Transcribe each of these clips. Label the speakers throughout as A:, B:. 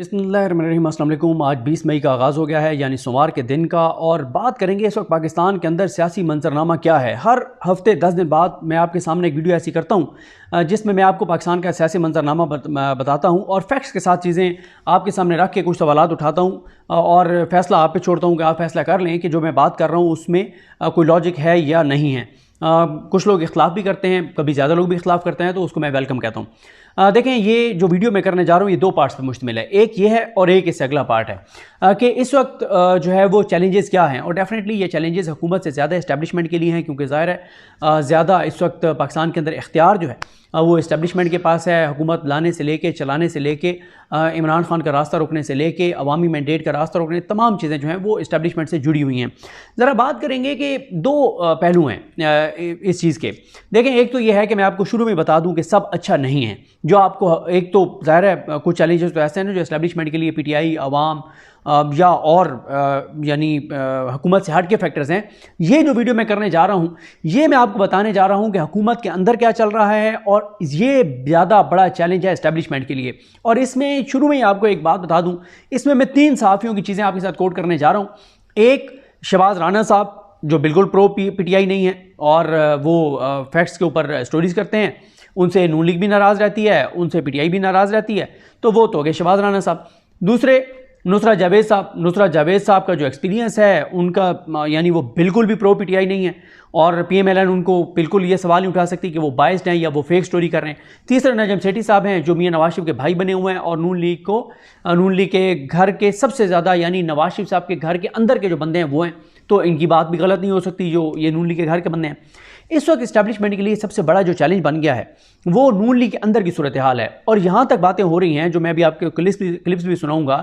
A: बिस्मिल्लाहिर्रहमानिर्रहीम। अस्सलाम वालेकुम। आज 20 मई का आगाज़ हो गया है, यानी सोमवार के दिन का, और बात करेंगे इस वक्त पाकिस्तान के अंदर सियासी मंजरनामा क्या है। हर हफ्ते 10 दिन बाद मैं आपके सामने एक वीडियो ऐसी करता हूँ जिसमें मैं आपको पाकिस्तान का सियासी मंजरनामा बताता हूँ और फैक्ट्स के साथ चीज़ें आपके सामने रख के कुछ सवालात उठाता हूँ और फैसला आप पे छोड़ता हूँ कि आप फैसला कर लें कि जो मैं बात कर रहा हूँ उसमें कोई लॉजिक है या नहीं है। कुछ लोग इख्तलाफ भी करते हैं, कभी ज़्यादा लोग भी इख्तलाफ करते हैं, तो उसको मैं वेलकम कहता हूँ। देखें, ये जो वीडियो मैं करने जा रहा हूँ ये दो पार्ट्स पे मुश्तमिल है। एक ये है और एक इससे अगला पार्ट है कि इस वक्त जो है वो चैलेंजेस क्या हैं। और डेफिनेटली ये चैलेंजेस हुकूमत से ज़्यादा इस्टेब्लिशमेंट के लिए हैं, क्योंकि ज़ाहिर है ज़्यादा इस वक्त पाकिस्तान के अंदर इख्तियार जो है वो इस्टेब्लिशमेंट के पास है। हुकूमत लाने से लेके, चलाने से लेके, इमरान खान का रास्ता रोकने से लेके, अवामी मैंडेट का रास्ता रोकने, तमाम चीज़ें जो हैं वो इस्टेब्लिशमेंट से जुड़ी हुई हैं। ज़रा बात करेंगे कि दो पहलू हैं इस चीज़ के। देखें, एक तो ये है कि मैं आपको शुरू में बता दूं कि सब अच्छा नहीं है। जो आपको एक तो ज़ाहिर है कुछ चैलेंजेस तो ऐसे हैं जो इस्टेब्लिशमेंट के लिए पीटीआई, अवाम या और यानी हुकूमत से हट के फैक्टर्स हैं। ये जो वीडियो मैं करने जा रहा हूँ ये मैं आपको बताने जा रहा हूँ कि हुकूमत के अंदर क्या चल रहा है, और ये ज़्यादा बड़ा चैलेंज है इस्टेब्लिशमेंट के लिए। और इसमें शुरू में ही आपको एक बात बता दूँ, इसमें मैं 3 सहाफ़ियों की चीज़ें आपके साथ कोट करने जा रहा हूँ। एक, शहबाज राना साहब जो बिल्कुल प्रो पीटीआई नहीं है और वो फैक्ट्स के ऊपर स्टोरीज़ करते हैं, उनसे नून लीग भी नाराज़ रहती है, उनसे पीटीआई भी नाराज़ रहती है, तो वो तो हो गए शहबाज राना साहब। दूसरे, नुसरत जावेद साहब। नुसरत जावेद साहब का जो एक्सपीरियंस है उनका, यानी वो बिल्कुल भी प्रो पीटीआई नहीं है, और पीएमएलएन उनको बिल्कुल ये सवाल नहीं उठा सकती कि वो बाइस्ड हैं या वो फेक स्टोरी कर रहे हैं। तीसरा, नजम सेठी साहब हैं जो मियां नवाज शरीफ के भाई बने हुए हैं और नून लीग के घर के सबसे ज़्यादा, यानी नवाज शरीफ साहब के घर के अंदर के जो बंदे हैं वो हैं, तो इनकी बात भी गलत नहीं हो सकती जो ये नून लीग के घर के बंदे हैं। इस वक्त इस्टेब्लिशमेंट के लिए सबसे बड़ा जो चैलेंज बन गया है वो नून लीग के अंदर की सूरत हाल है। और यहाँ तक बातें हो रही हैं जो मैं भी आपके क्लिप्स भी सुनाऊंगा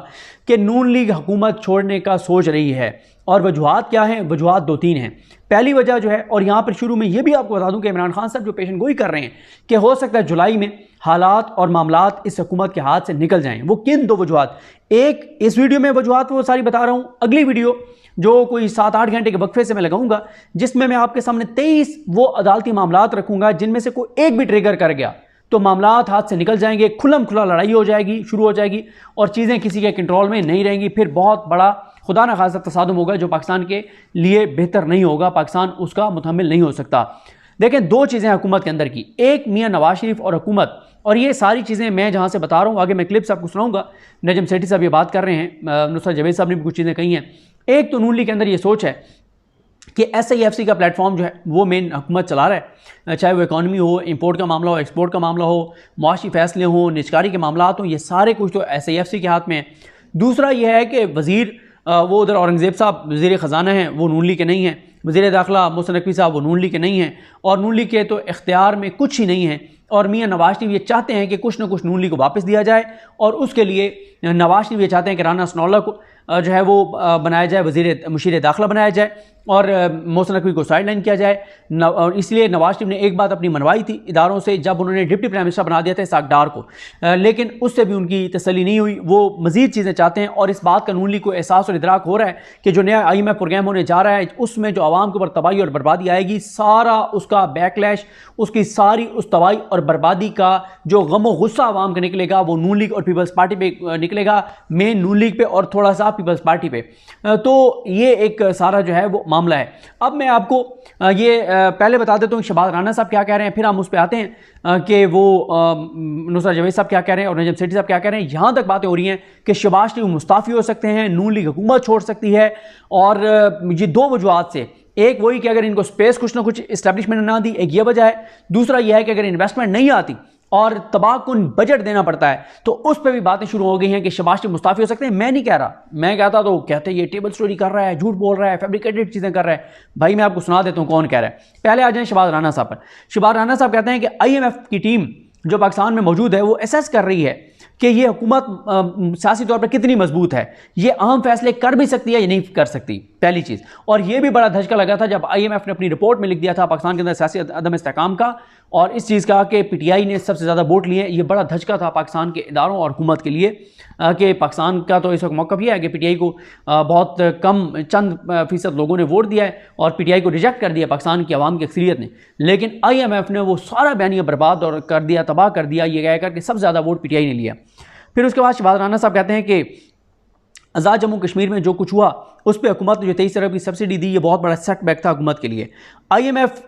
A: कि नून लीग हुकूमत छोड़ने का सोच रही है। और वजूहात क्या हैं? वजूहात 2-3 हैं। पहली वजह जो है, और यहाँ पर शुरू में ये भी आपको बता दूं कि इमरान खान साहब जो पेशन गोई कर रहे हैं कि हो सकता है जुलाई में हालात और मामलात इस हुकूमत के हाथ से निकल जाएं। वो किन 2 वजूहात? एक, इस वीडियो में वजूहात वो सारी बता रहा हूँ। अगली वीडियो जो कोई 7-8 घंटे के वक्फे से मैं लगाऊंगा, जिसमें मैं आपके सामने 23 वो अदालती मामलात रखूंगा जिनमें से कोई एक भी ट्रिगर कर गया तो मामलात हाथ से निकल जाएंगे, खुल्लम खुला लड़ाई हो जाएगी, शुरू हो जाएगी, और चीज़ें किसी के कंट्रोल में नहीं रहेंगी। फिर बहुत बड़ा खुदा न खासा तसादुम होगा जो पाकिस्तान के लिए बेहतर नहीं होगा, पाकिस्तान उसका मुतहम्मिल नहीं हो सकता। देखें, 2 चीज़ें हुकूमत के अंदर की, एक मियां नवाज शरीफ और हुकूमत, और ये सारी चीज़ें मैं जहाँ से बता रहा हूँ आगे मैं क्लिप्स आपको सुनाऊंगा। नजम सेठी साहब ये बात कर रहे हैं, नुसरत जावेद साहब ने भी कुछ चीज़ें कही हैं। एक तो नून लीग के अंदर ये सोच है कि SIFC का प्लेटफॉर्म जो है वो मेन हुकूमत चला रहा है, चाहे वो इकॉनमी हो, इंपोर्ट का मामला हो, एक्सपोर्ट का मामला हो, मुआशी फैसले हों, निजकारी के मामला हों, ये सारे कुछ तो SIFC के हाथ में है। दूसरा ये है कि वज़ीर वो उधर औरंगज़ेब साहब वज़ीर ख़जाना हैं, वो नून लीग के नहीं हैं। वज़ीर दाखिला मोहसिन नकवी साहब वो नून लीग के नहीं हैं, और नून लीग के तो इख्तियार में कुछ ही नहीं है। और मियां नवाज शरीफ ये चाहते हैं कि कुछ ना कुछ नून लीग को वापस दिया जाए, और उसके लिए नवाज शरीफ ये चाहते हैं कि राना सनौल्ला को जो है वो बनाया जाए, वज़ीर मुशीर दाखिला बनाया जाए, और मोहसिन नकवी को साइड लाइन किया जाए। और इसलिए नवाज शरीफ ने एक बात अपनी मनवाई थी इदारों से जब उन्होंने डिप्टी प्राइम मिनिस्टर बना दिया था इसहाक डार को, लेकिन उससे भी उनकी तसल्ली नहीं हुई। वो मज़ीद चीज़ें चाहते हैं, और इस बात का नून लीग को एहसास और इदराक हो रहा है कि जो नया IMF प्रोग्राम होने जा रहा है उसमें जो आवाम के ऊपर तबाही और बर्बादी आएगी, सारा उसका बैकलैश, उसकी सारी उस तबाही और बर्बादी का जो गम और गुस्सा आवाम का निकलेगा वो नून लीग और पीपल्स पार्टी पे निकलेगा, मेन नून लीग पे और थोड़ा सा पीपल्स पार्टी पे। तो ये एक सारा जो है वो मामला है। अब मैं आपको ये पहले बता देता हूँ शहबाज राना साहब क्या कह रहे हैं, फिर हम उस पर आते हैं कि वो नुसरत जावेद साहब क्या कह रहे हैं और नजम सेठी साहब क्या कह रहे हैं। यहाँ तक बातें हो रही हैं कि शहबाज शरीफ मुस्ताफ़ी हो सकते हैं, नून लीग हुकूमत छोड़ सकती है, और ये 2 वजूहात से, एक वही कि अगर इनको स्पेस कुछ ना कुछ इस्टेब्लिशमेंट ना दी, एक ये वजह है। दूसरा यह है कि अगर इन्वेस्टमेंट नहीं आती और तबाहकुन बजट देना पड़ता है तो उस पर भी बातें शुरू हो गई हैं कि शहबाज शरीफ मुस्ताफ़ी हो सकते हैं। मैं नहीं कह रहा, मैं कहता तो कहते ये टेबल स्टोरी कर रहा है, झूठ बोल रहा है, फैब्रिकेटेड चीज़ें कर रहा है। भाई मैं आपको सुना देता हूँ कौन कह रहा है। पहले आ जाए शहबाज राना साहब पर। शहबाज राना साहब कहते हैं कि IMF की टीम जो पाकिस्तान में मौजूद है वो असेस कर रही है कि ये हुकूमत सियासी तौर पर कितनी मजबूत है, ये अहम फैसले कर भी सकती है या नहीं कर सकती, पहली चीज़। और ये भी बड़ा धचका लगा था जब IMF ने अपनी रिपोर्ट में लिख दिया था पाकिस्तान के अंदर सियासी अदम इस्तेहकाम का, और इस चीज़ का कि पीटीआई ने सबसे ज़्यादा वोट लिए। ये बड़ा धचका था पाकिस्तान के इदारों और हुकूमत के लिए कि पाकिस्तान का तो इस वक्त मौक़िफ़ यह है कि पीटीआई को बहुत कम चंद फ़ीसद लोगों ने वोट दिया है और पीटीआई को रिजेक्ट कर दिया पाकिस्तान की आवाम की अक्सरियत ने। लेकिन IMF ने वो सारा बयानिया बर्बाद और कर दिया, तबाह कर दिया, ये कह कर कि सबसे ज़्यादा वोट पीटीआई ने लिया। फिर उसके बाद शहबाज राना साहब कहते हैं कि आज़ाद जम्मू कश्मीर में जो कुछ हुआ उस पर हुकूमत ने जो 23 अरब की सब्सिडी दी, ये बहुत बड़ा सेटबैक था हुकूमत के लिए। IMF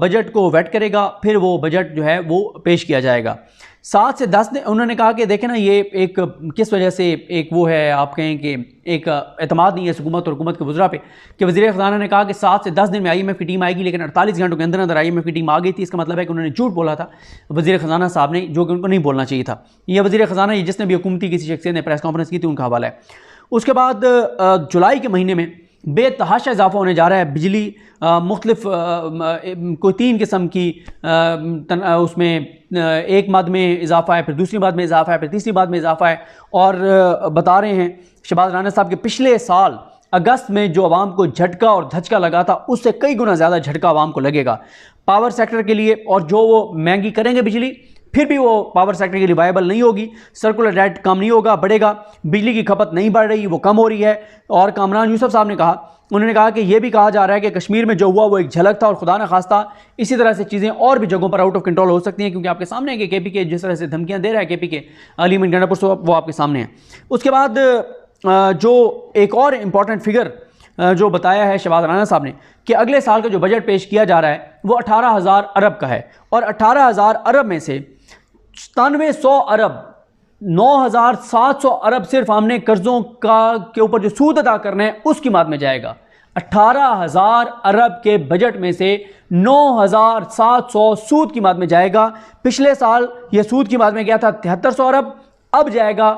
A: बजट को वेट करेगा, फिर वो बजट जो है वो पेश किया जाएगा। 7 से 10 दिन उन्होंने कहा कि देखें ना, ये एक किस वजह से एक वो है, आप कहें कि एक एतमाद नहीं है हुकूमत और हुकूमत के वज़रा पे, कि वज़ीर ख़ज़ाना ने कहा कि 7 से 10 दिन में IMF की टीम आएगी, लेकिन 48 घंटों के अंदर अंदर IMF की टीम आ गई थी। इसका मतलब है कि उन्होंने झूठ बोला था वज़ीर ख़ज़ाना साहब ने, जो कि उनको नहीं बोलना चाहिए था। यह वज़ीर ख़ज़ाना जिसने भी हुकूमती किसी शख्सियत ने प्रेस कॉन्फ्रेंस की थी, उनका हवाला है। उसके बाद जुलाई के महीने में बेतहाशा इजाफा होने जा रहा है। बिजली मुख्तलिफ कोई 3 किस्म की उसमें एक मद में इजाफा है, फिर दूसरी मद में इजाफा है, फिर तीसरी मद में इजाफा है। और बता रहे हैं शहबाज राना साहब के पिछले साल अगस्त में जो आवाम को झटका और धचका लगा था, उससे कई गुना ज़्यादा झटका आवाम को लगेगा पावर सेक्टर के लिए। और जो वो महंगी करेंगे बिजली, फिर भी वो पावर सेक्टर के लिए वायबल नहीं होगी। सर्कुलर डेट कम नहीं होगा, बढ़ेगा। बिजली की खपत नहीं बढ़ रही, वो कम हो रही है। और कामरान यूसुफ साहब ने कहा, उन्होंने कहा कि यह भी कहा जा रहा है कि कश्मीर में जो हुआ वो एक झलक था और खुदा न खास्ता इसी तरह से चीज़ें और भी जगहों पर आउट ऑफ कंट्रोल हो सकती हैं, क्योंकि आपके सामने है कि KPK जिस तरह से धमकियां दे रहा है, KPK अलीमन गंडापुर से, वो आपके सामने है। उसके बाद जो एक और इम्पॉर्टेंट फिगर जो बताया है शहबाज राना साहब ने कि अगले साल का जो बजट पेश किया जा रहा है वो 18,000 अरब का है। और 18,000 अरब में से 9700 अरब, 9,700 अरब सिर्फ हमने कर्जों के ऊपर जो सूद अदा करना है उसकी माद में जाएगा। 18,000 अरब के बजट में से 9,700 सूद की माद में जाएगा। पिछले साल यह सूद की माद में गया था 7300 अरब, अब जाएगा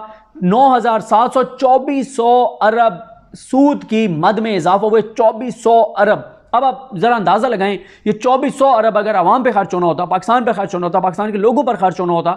A: 9,700, 2400 अरब सूद की मद में इजाफा हुए 2400 अरब। अब आप जरा अंदाजा लगाएं, ये 2400 अरब अगर आवाम पे खर्च होना होता, पाकिस्तान पे खर्च होना होता, पाकिस्तान के लोगों पर खर्च होना होता,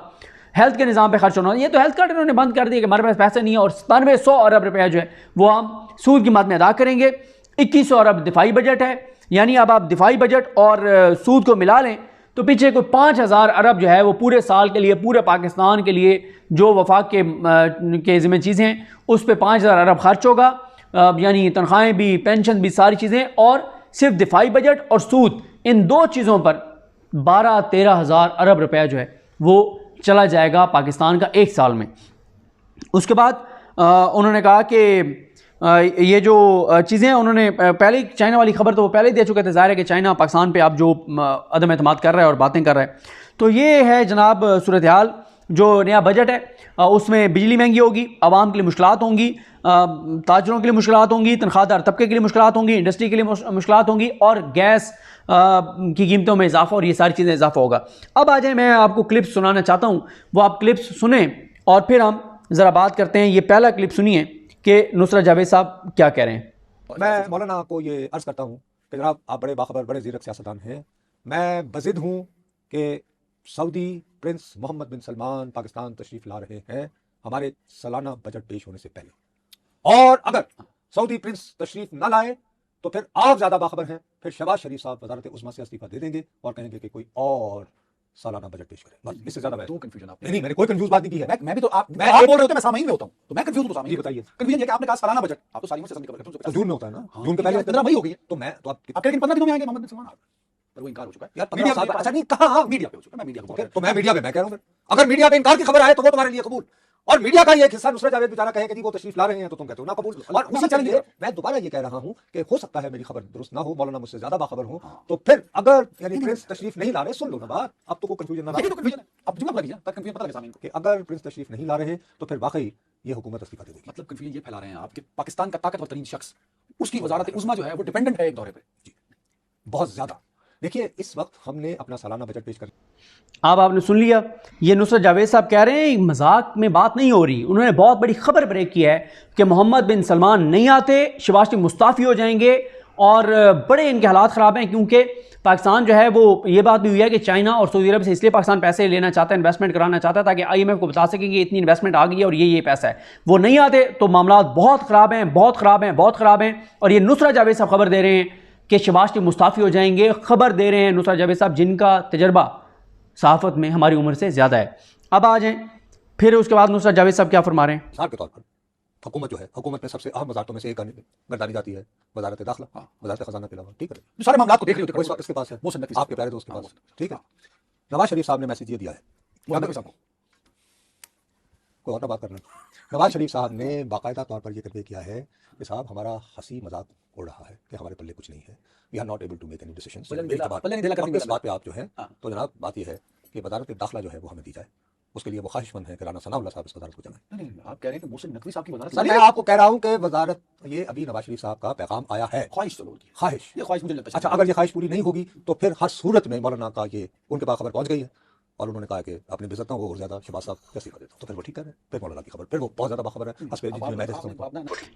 A: हेल्थ के निज़ाम पे खर्च होना होता, ये तो हेल्थ कार्ड इन्होंने बंद कर दिया कि हमारे पास पैसे नहीं है। और 9700 अरब रुपया जो है वो हम सूद की मद में अदा करेंगे। 2100 अरब दिफाई बजट है, यानी अब आप दिफाई बजट और सूद को मिला लें तो पीछे कोई 5,000 अरब जो है वो पूरे साल के लिए, पूरे पाकिस्तान के लिए जो वफाक के ज़िम्मे चीज़ें हैं उस पर 5,000 अरब खर्च होगा, यानी तनख्वाहें भी, पेंशन भी, सारी चीज़ें। और सिर्फ दिफाई बजट और सूद, इन दो चीज़ों पर 12-13 हज़ार अरब रुपया जो है वो चला जाएगा पाकिस्तान का एक साल में। उसके बाद उन्होंने कहा कि ये जो चीज़ें उन्होंने पहले चाइना वाली खबर तो वो पहले ही दे चुके थे, ज़ाहिर है कि चाइना पाकिस्तान पे आप जो अदम एतमाद कर रहा है और बातें कर रहा है। तो ये है जनाब सूरत हाल। जो नया बजट है उसमें बिजली महंगी होगी, आवाम के लिए मुश्किलात होंगी, ताजरों के लिए मुश्किलात होंगी, तनख्वाहदार तबके के लिए मुश्किलात होंगी, इंडस्ट्री के लिए मुश्किलात होंगी, और गैस की कीमतों में इजाफा और ये सारी चीज़ें इजाफा होगा। अब आ जाए, मैं आपको क्लिप्स सुनाना चाहता हूँ, वो आप क्लिप्स सुने और फिर हम ज़रा बात करते हैं। ये पहला क्लिप सुनिए कि नुसरत जावेद साहब क्या कह रहे हैं।
B: मैं मौलाना को ये अर्ज़ करता हूँ कि जनाब आप बड़े बाखबर, बड़े ज़ीरक सियासतदान हैं। मैं बज़िद हूँ कि सऊदी प्रिंस मोहम्मद बिन सलमान पाकिस्तान तशरीफ़ ला रहे हैं हमारे सालाना बजट पेश होने से पहले, और अगर सऊदी प्रिंस तशरीफ़ ना लाए तो फिर आप ज़्यादा बाखबर हैं, फिर शहबाज शरीफ साहब वज़ारत उज़्मा से इस्तीफ़ा दे देंगे और कहेंगे कि कोई और सालाना बजट पेश करें। बस इससे ज़्यादा तो कंफ्यूजन आप नहीं, मैंने कोई कंफ्यूज बात नहीं की है। मैं भी तो आप बोल रहे होते, मैं सामाइन में होता हूँ, तो मैं कंफ्यूज हूँ। सामाइन बताइए, कंफ्यूजन ये कि आपने कहा सालाना बजट, आप तो सारी से जून में होता है ना, जून के पहले 15 मई हो गई है, तो मैं तो आप लेकिन 15 दिनों में आएंगे मोहम्मद बिन सलमान, पर वो इनकार हो चुका है यार। मीडिया अच्छा नहीं कहा, मीडिया पे हो चुका है। मैं मीडिया को, तो मैं मीडिया पे मैं कह रहा हूँ, अगर मीडिया पे इनकार की खबर आए तो वो तुम्हारे लिए कबूल, और मीडिया का ये हिस्सा नुसरत जावेद बेचारा कहे कि जी वो तशरीफ ला रहे हैं तो तुम कहते हो ना कबूल। और उसी चलेंगे। मैं दोबारा ये कह रहा हूं कि हो सकता है मेरी खबर दुरुस्त ना हो, मौलाना मुझसे ज्यादा बाखबर हो, तो फिर अगर यानी प्रिंस तशरीफ नहीं ला रहे, सुन लो ना बात, अब तो कोई कंफ्यूजन ना रहा, अब जुमला लगी तक कंफ्यूजन पता लगे सामने कि अगर प्रिंस तशरीफ नहीं ला रहे तो फिर वाकई ये हुकूमत इस्तीफा दे देगी। मतलब कंफ्यूजन ये फैला रहे हैं आप कि पाकिस्तान का ताकतवर तरीन शख्स, उसकी वजारत उज़्मा जो है वो डिपेंडेंट है एक दौरे पे बहुत ज्यादा। देखिए इस वक्त हमने अपना सालाना बजट पेश कर,
A: अब आपने सुन लिया, ये नुसरत जावेद साहब कह रहे हैं मजाक में बात नहीं हो रही। उन्होंने बहुत बड़ी खबर ब्रेक की है कि मोहम्मद बिन सलमान नहीं आते, शहबाज शरीफ मुस्ताफ़ी हो जाएंगे और बड़े इनके हालात ख़राब हैं, क्योंकि पाकिस्तान जो है वो ये बात भी हुई है कि चाइना और सऊदी अरब से इसलिए पाकिस्तान पैसे लेना चाहता है, इन्वेस्टमेंट कराना चाहता है, ताकि IMF को बता सकें कि इतनी इन्वेस्टमेंट आ गई है और ये पैसा है। वो नहीं आते तो मामला बहुत ख़राब हैं, बहुत ख़राब हैं, बहुत ख़राब हैं। और ये नुसरत जावेद साहब खबर दे रहे हैं कि शहबाज शरीफ मुस्ताफ़ी हो जाएंगे। खबर दे रहे हैं नुसरत जावेद साहब जिनका तजर्बा सहाफ़त में हमारी उम्र से ज़्यादा है। अब आ जाएं, फिर उसके बाद नुसरत जावेद साहब क्या फरमा रहे हैं।
B: के तौर पर हुकूमत जो है, हुकूमत में सबसे अहम वजारतों में से एक गर्दानी जाती है वजारत दाखिला, वजारत खजाना के अलावा, ठीक है, सारे मामला को देख रहे होते हैं इसके पास है, आपके प्यारे दोस्त के पास, ठीक है। नवाज शरीफ साहब ने मैसेज ये दिया है कोई और ना बात करना। नवाज शरीफ साहब ने बाकायदा तौर पर यह कन्वे किया है कि साहब हमारा हंसी मजाक उड़ रहा है कि हमारे पल्ले कुछ नहीं है, we are not able to make any decisions. इस बात पे आप जो है तो जनाब बात यह है कि वजारत दाखिला जो है वो हमें दी जाए, उसके लिए वो ख्वाहिशमंद है कि राना सनाउल्लाह साहब इस वजारत को चलाएं।
C: नहीं, आप कह रहे हैं कि मोहसिन नकवी साहब की वजारत।
B: सर मैं आपको कह रहा हूं कि वजारत, ये अभी नवाज शरीफ साहब का पैगाम आया है,
C: ख्वाहिश तो होती है,
B: ख्वाहिश।
C: ये ख्वाहिश मुझे लगता है।
B: अच्छा, अगर ये ख्वाहिश पूरी नहीं होगी तो फिर हर सूरत में मौलाना का ये उनके पास खबर पहुंच गई है और उन्होंने कहा कि अपनी बेइज्जत हो और ज्यादा शहबाज साहब कैसे कर देता, तो फिर वो ठीक है, फिर मौलाना की खबर, फिर वो बहुत ज्यादा बाखबर है।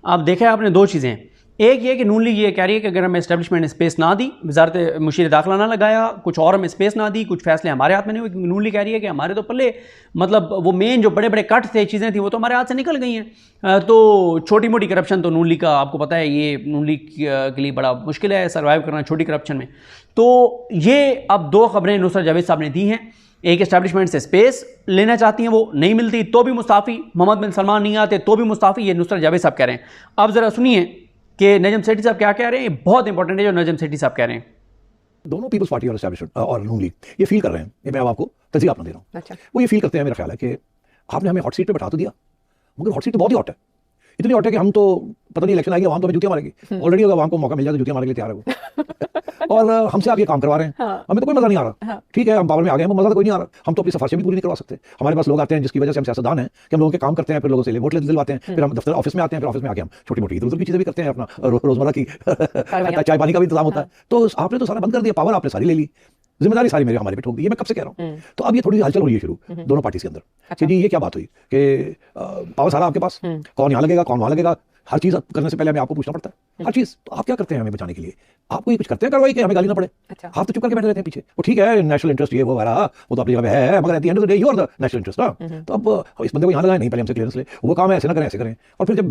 A: अब देखा आपने दो चीज़ें हैं, एक ये कि नून लीग ये कह रही है कि अगर हमें एस्टेब्लिशमेंट ने स्पेस ना दी, वजारत मुशीर दाखिला ना लगाया, कुछ और हमें स्पेस ना दी, कुछ फैसले हमारे हाथ में नहीं हुए। नून लीग कह रही है कि हमारे तो पल्ले मतलब वो मेन जो बड़े बड़े कट थे, चीज़ें थी, वो तो हमारे हाथ से निकल गई हैं। तो छोटी मोटी करप्शन तो नून लीग का आपको पता है, ये नून लीग के लिए बड़ा मुश्किल है सर्वाइव करना छोटी करप्शन में। तो ये अब दो खबरें नुसरत जावेद साहब ने दी हैं, एक एस्टैब्लिशमेंट से स्पेस लेना चाहती हैं, वो नहीं मिलती तो भी मुस्ताफ़ी, मोहम्मद बिन सलमान नहीं आते तो भी मुस्ताफ़ी, ये नुसरत जावेद साहब कह रहे हैं। अब ज़रा सुनिए कि नजम सेठी साहब क्या कह रहे हैं, बहुत इंपॉर्टेंट है जो नजम सेठी साहब कह रहे हैं।
D: दोनों पीपल्स पार्टी और एस्टैब्लिशमेंट और नून लीग ये फील कर रहे हैं, ये मैं आपको तज़किया अपना दे रहा हूँ। अच्छा। वो ये फील करते हैं, मेरा ख्याल है कि आपने हमें हॉट सीट पे बैठा तो दिया, मगर हॉट सीट तो बहुत ही हॉट है, इतनी हॉट है कि हम तो पता नहीं इलेक्शन आएगी वहाँ तो हमें जुतियाँ मारेगी। ऑलरेडी अगर वहाँ को मौका मिल जाए तो जुतियाँ मारने के लिए तैयार है वो। और हमसे आप ये काम करवा रहे हैं, हमें तो कोई मजा नहीं आ रहा। ठीक है, हम पावर में आ गए, हमें मजा तो कोई नहीं आ रहा, हम तो अपनी सिफारिशें भी पूरी नहीं करवा सकते। हमारे पास लोग आते हैं जिसकी वजह से हम सियासतदान हैं कि हम लोगों के काम करते हैं, फिर लोगों से वोट दिलवाते हैं, फिर हम दफ्तर ऑफिस में आते हैं, फिर ऑफिस में आके हम छोटी मोटी इधर उधर की चीजें भी करते हैं, अपना रोजमर्रा की चाय पानी का भी इंतजाम होता है। तो आपने तो सारा बंद कर दिया, पावर आपने सारी ले ली, जिम्मेदारी सारी मेरे हमारे पे ठोक दी, ये मैं कब से कह रहा हूँ। तो अब ये थोड़ी हलचल हो रही है शुरू दोनों पार्टी के अंदर कि जी ये क्या बात हुई कि पावर सारा आपके पास, कौन यहाँ लगेगा कौन वहाँ लगेगा, हर चीज करने से पहले हमें आपको पूछना पड़ता है हर चीज। तो आप क्या करते हैं हमें बचाने के लिए, आपको ये कुछ करते हैं कार्रवाई कि हमें गाली ना पड़े। अच्छा। आप तो चुप करके बैठे रहते हैं पीछे, वो ठीक है नेशनल इंटरेस्ट ये वो वगैरह वो तो अपनी जगह है, मगर at the end of the day you are the national interest ना। तो अब इस बंदे को यहाँ लगाए नहीं, पहले हमसे क्लियरेंस ले, वो काम है ऐसे ना करें ऐसे करें, और फिर जब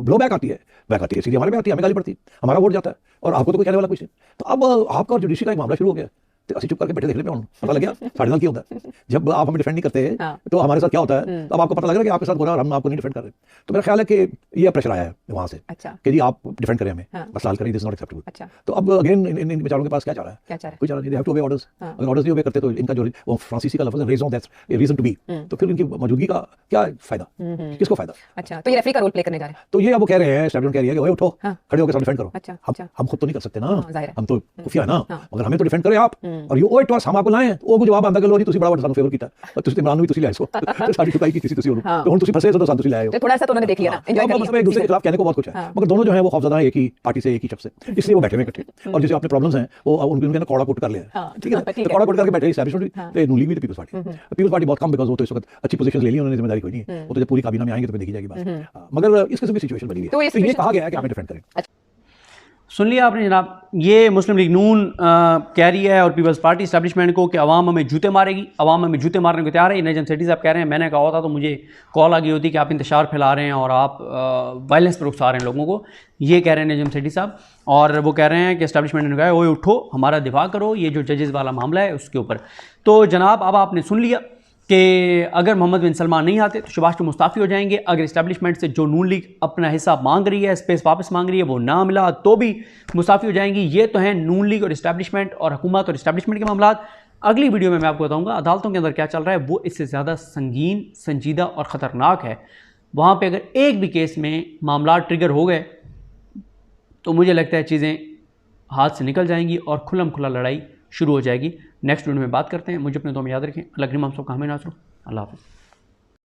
D: ब्लो बैक आती है सीधी हमारे पे आती है, हमें गाली पड़ती है, हमारा वोट जाता है और आपको तो कोई कहने वाला कुछ नहीं। तो अब आपका और जुडिशरी का एक मामला शुरू हो गया, तो असि चुप करके बैठे देख ले, पता लग गया साढ़े साल क्या होता है जब आप हमें डिफेंड नहीं करते तो हमारे साथ क्या होता है। तो अब आपको पता लग रहा है कि आपके साथ हो रहा है और हम आपको नहीं डिफेंड कर रहे। तो मेरा ख्याल है कि ये प्रेशर आया है वहां से कि जी आप डिफेंड करें हमें, मसला हल करें, दिस इज नॉट एक्सेप्टेबल। तो अब अगेन इन बेचारों के पास क्या चाह रहा है, कोई चाह रहा है, they have to obey orders. अगर ऑर्डर्स नहीं ओबे करते तो इनका जो वो फ्रांसीसी का लफ्ज है reason that's a reason to be, तो फिर इनकी मौजूदगी का क्या फायदा, किसको फायदा।
E: अच्छा, तो ये रेफरी का रोल प्ले करने जा रहे हैं।
D: तो ये अब वो कह रहे हैं, एस्टैब्लिशमेंट कह रही है कि ओए उठो, खड़े होकर सब डिफेंड करो। हम खुद तो नहीं कर सकते ना, हम तो खुफिया है ना, मगर हमें तो डिफेंड करें आप। और ये ओए टॉस हम आपको लाए, वो जवाब आंदा गलो नहीं, तुसी बड़ा सानू फेवर कीता, तुसी इमरान भी तुसी ले आए, सो साडी चुकाई की तुसी हुन, तो हुन तुसी फसे तो सानू तुसी ले आए हो।
E: थोड़ा सा तो उन्होंने देख लिया ना, एंजॉय कर लिया।
D: मतलब एक दूसरे के खिलाफ कहने को बहुत कुछ है, मगर दोनों जो है वो खौफजदा है एक ही पार्टी से, एक ही शख्स से, इसलिए वो बैठे हुए इकट्ठे। और जैसे अपने प्रॉब्लम्स हैं वो उनके ना कौड़ा कोट कर लिया, ठीक है, तो कौड़ा कोट करके बैठे एस्टैब्लिशमेंट भी, नून लीग भी, पीपल्स पार्टी बहुत कम, बिकॉज़ वो तो इस वक्त अच्छी पोजीशंस ले ली उन्होंने, जिम्मेदारी कोई नहीं है, वो तो जब पूरी काबीना में आएंगे तो फिर देखी जाएगी बात। मगर इस किस्म की सिचुएशन बनी हुई है, तो ये कहा गया है कि हमें डिफेंड करें।
A: सुन लिया आपने जनाब, ये मुस्लिम लीग नून कह रही है और पीपल्स पार्टी इस्टेब्लिशमेंट को कि अवाम हमें जूते मारेगी, अवाम हमें जूते मारने को तैयार है। नजम सेठी साहब कह रहे हैं, मैंने कहा होता तो मुझे कॉल आ गई होती कि आप इंतशार फैला रहे हैं और आप वायलेंस पर उकसा रहे हैं लोगों को। ये कह रहे हैं नजम सेठी साहब, और वो कह रहे हैं कि इस्टेब्लिशमेंट ने कहा ओए उठो, हमारा दिफा करो, ये जो जजेस वाला मामला है उसके ऊपर। तो जनाब अब आपने सुन लिया कि अगर मोहम्मद बिन सलमान नहीं आते तो शहबाज शरीफ मुस्ताफ़ी हो जाएंगे। अगर इस्टेब्लिशमेंट से जो नून लीग अपना हिस्सा मांग रही है, स्पेस वापस मांग रही है, वो ना मिला तो भी मुस्ताफ़ी हो जाएंगी। ये तो हैं नून लीग और इस्टेब्लिशमेंट और हुकूमत और इस्टेब्लिशमेंट के मामला। अगली वीडियो में मैं आपको बताऊंगा अदालतों के अंदर क्या चल रहा है, वो इससे ज़्यादा संगीन, संजीदा और ख़तरनाक है। वहाँ पर अगर एक भी केस में मामला ट्रिगर हो गए तो मुझे लगता है चीज़ें हाथ से निकल जाएंगी और खुल्लम खुला लड़ाई शुरू हो जाएगी। नेक्स्ट वीडियो में बात करते हैं। मुझे अपने दो में याद रखें। अल्लाह करीम हम सब का हमें नाज़ हो। अल्लाह हाफ़िज़।